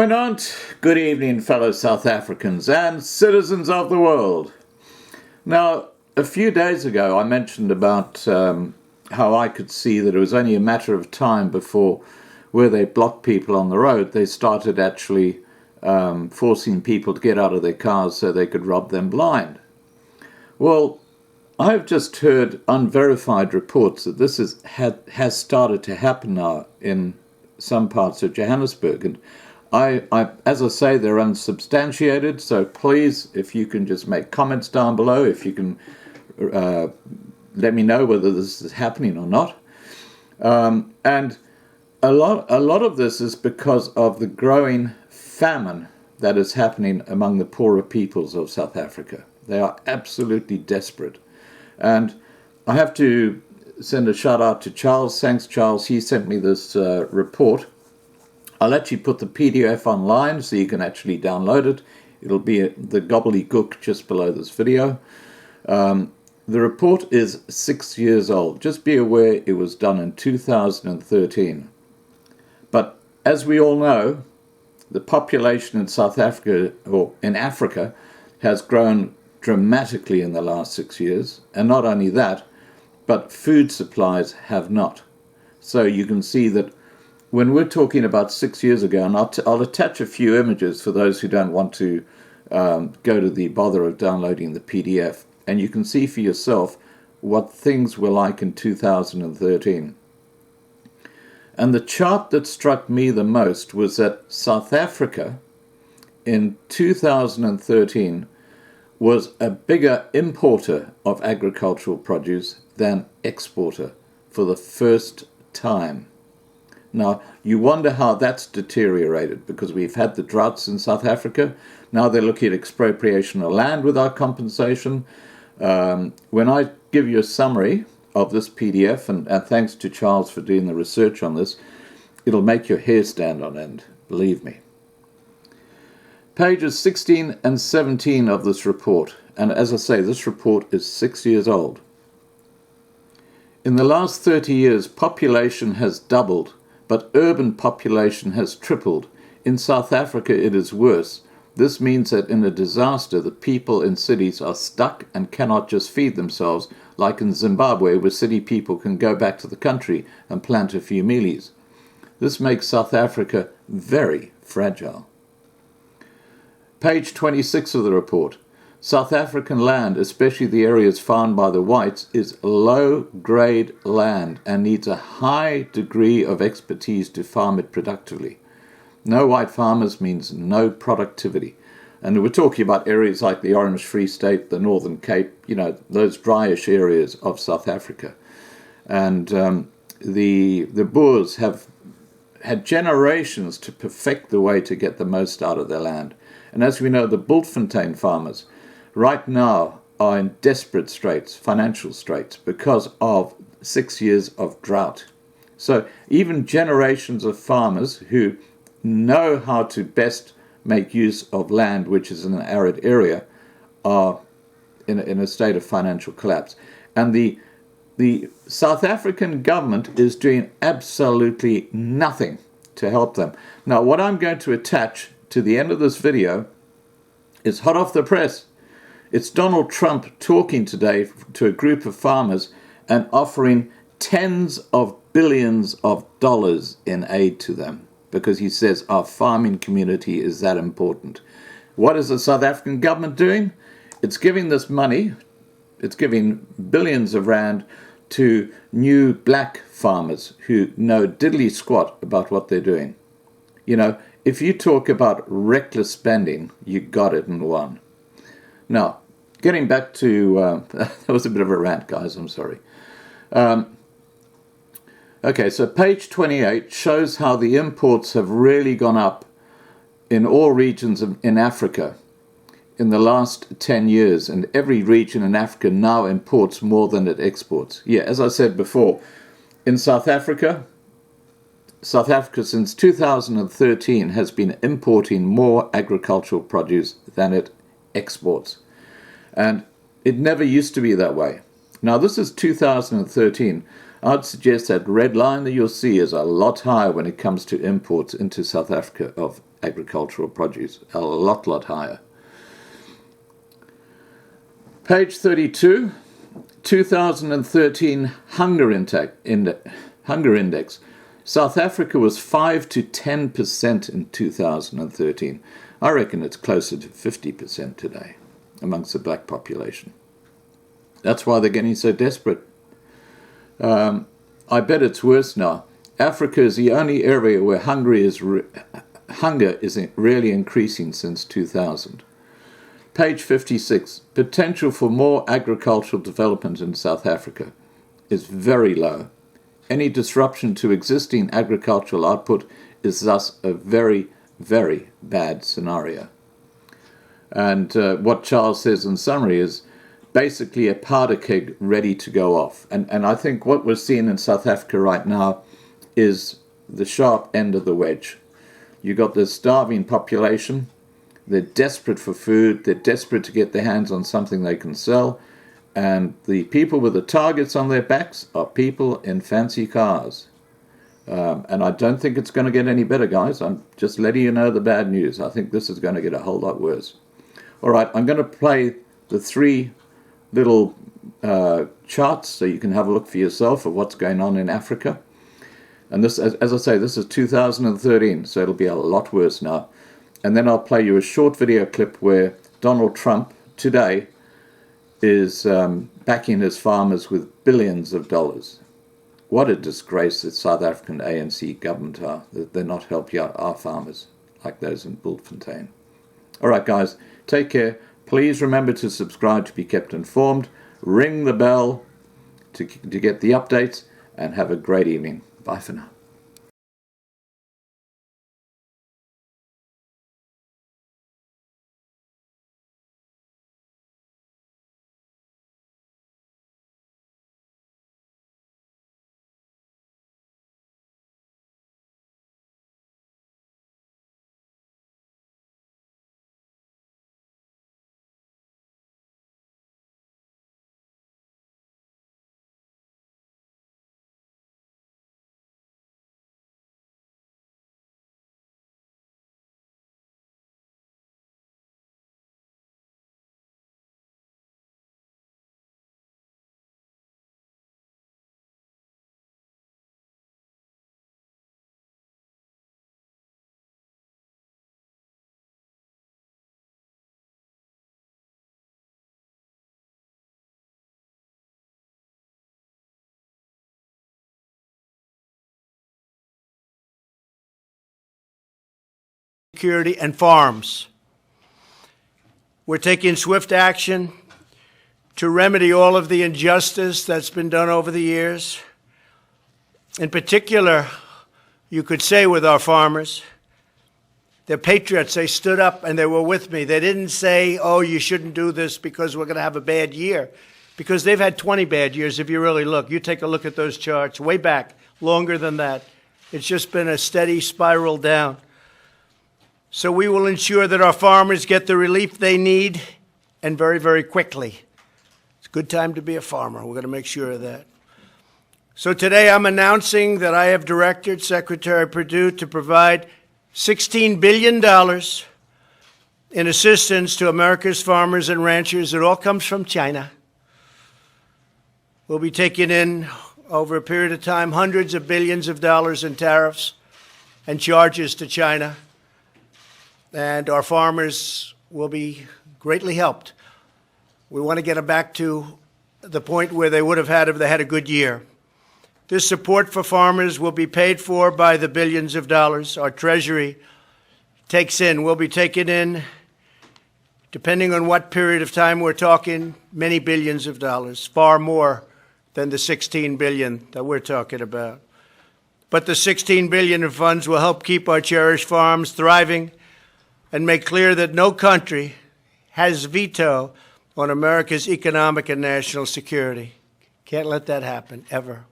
Goeienaand, good evening, fellow South Africans and citizens of the world. Now, a few days ago I mentioned about how I could see that it was only a matter of time before, where they blocked people on the road, they started actually forcing people to get out of their cars so they could rob them blind. Well, I've just heard unverified reports that this has started to happen now in some parts of Johannesburg, and I, as I say, they're unsubstantiated, so please, if you can just make comments down below, if you can let me know whether this is happening or not. And a lot of this is because of the growing famine that is happening among the poorer peoples of South Africa. They are absolutely desperate. And I have to send a shout out to Charles. Thanks, Charles. He sent me this report. I'll actually put the PDF online so you can actually download it. It'll be the gobbledygook just below this video. The report is 6 years old. Just be aware it was done in 2013. But as we all know, the population in South Africa, or in Africa, has grown dramatically in the last 6 years. And not only that, but food supplies have not. So you can see that when we're talking about 6 years ago, and I'll attach a few images for those who don't want to go to the bother of downloading the PDF, and you can see for yourself what things were like in 2013. And the chart that struck me the most was that South Africa in 2013 was a bigger importer of agricultural produce than exporter for the first time. Now, you wonder how that's deteriorated, because we've had the droughts in South Africa. Now they're looking at expropriation of land without compensation. When I give you a summary of this PDF, and thanks to Charles for doing the research on this, it'll make your hair stand on end, believe me. Pages 16 and 17 of this report, and as I say, this report is 6 years old. In the last 30 years, population has doubled, but urban population has tripled. In South Africa, it is worse. This means that in a disaster, the people in cities are stuck and cannot just feed themselves, like in Zimbabwe, where city people can go back to the country and plant a few mealies. This makes South Africa very fragile. Page 26 of the report. South African land, especially the areas farmed by the whites, is low-grade land and needs a high degree of expertise to farm it productively. No white farmers means no productivity. And we're talking about areas like the Orange Free State, the Northern Cape, those dryish areas of South Africa. And the Boers have had generations to perfect the way to get the most out of their land. And as we know, the Bultfontein farmers right now are in desperate straits, financial straits, because of 6 years of drought. So even generations of farmers who know how to best make use of land which is in an arid area are in a state of financial collapse. And the South African government is doing absolutely nothing to help them. Now, what I'm going to attach to the end of this video is hot off the press. It's Donald Trump talking today to a group of farmers and offering tens of billions of dollars in aid to them, because he says our farming community is that important. What is the South African government doing? It's giving this money, it's giving billions of rand to new black farmers who know diddly squat about what they're doing. If you talk about reckless spending, you got it in one. Now, getting back to, that was a bit of a rant, guys, I'm sorry. Okay, so page 28 shows how the imports have really gone up in all regions in Africa in the last 10 years, and every region in Africa now imports more than it exports. Yeah, as I said before, in South Africa since 2013 has been importing more agricultural produce than it exports. And it never used to be that way. Now, this is 2013. I'd suggest that red line that you'll see is a lot higher when it comes to imports into South Africa of agricultural produce, a lot higher. Page 32, 2013 hunger index. South Africa was 5 to 10% in 2013. I reckon it's closer to 50% today amongst the black population. That's why they're getting so desperate. I bet it's worse now. Africa is the only area where hunger is really increasing since 2000. Page 56. Potential for more agricultural development in South Africa is very low. Any disruption to existing agricultural output is thus a very, very bad scenario. And what Charles says in summary is basically a powder keg ready to go off. And I think what we're seeing in South Africa right now is the sharp end of the wedge. You've got this starving population. They're desperate for food. They're desperate to get their hands on something they can sell. And the people with the targets on their backs are people in fancy cars. And I don't think it's going to get any better, guys. I'm just letting you know the bad news. I think this is going to get a whole lot worse. All right, I'm going to play the three little charts so you can have a look for yourself of what's going on in Africa. And this, as I say, this is 2013, so it'll be a lot worse now. And then I'll play you a short video clip where Donald Trump today is backing his farmers with billions of dollars. What a disgrace the South African ANC government are, that they're not helping out our farmers like those in Bultfontein. All right, guys, take care. Please remember to subscribe to be kept informed. Ring the bell to get the updates, and have a great evening. Bye for now. Security and farms. We're taking swift action to remedy all of the injustice that's been done over the years. In particular, you could say with our farmers, they're patriots. They stood up and they were with me. They didn't say, oh, you shouldn't do this because we're going to have a bad year. Because they've had 20 bad years if you really look. You take a look at those charts way back, longer than that. It's just been a steady spiral down. So we will ensure that our farmers get the relief they need, and very, very quickly. It's a good time to be a farmer. We're going to make sure of that. So today I'm announcing that I have directed Secretary Perdue to provide $16 billion in assistance to America's farmers and ranchers. It all comes from China. We'll be taking in, over a period of time, hundreds of billions of dollars in tariffs and charges to China. And our farmers will be greatly helped. We want to get them back to the point where they would have had if they had a good year. This support for farmers will be paid for by the billions of dollars our Treasury takes in. We'll be taking in, depending on what period of time we're talking, many billions of dollars, far more than the $16 billion that we're talking about. But the $16 billion in funds will help keep our cherished farms thriving and make clear that no country has veto on America's economic and national security. Can't let that happen, ever.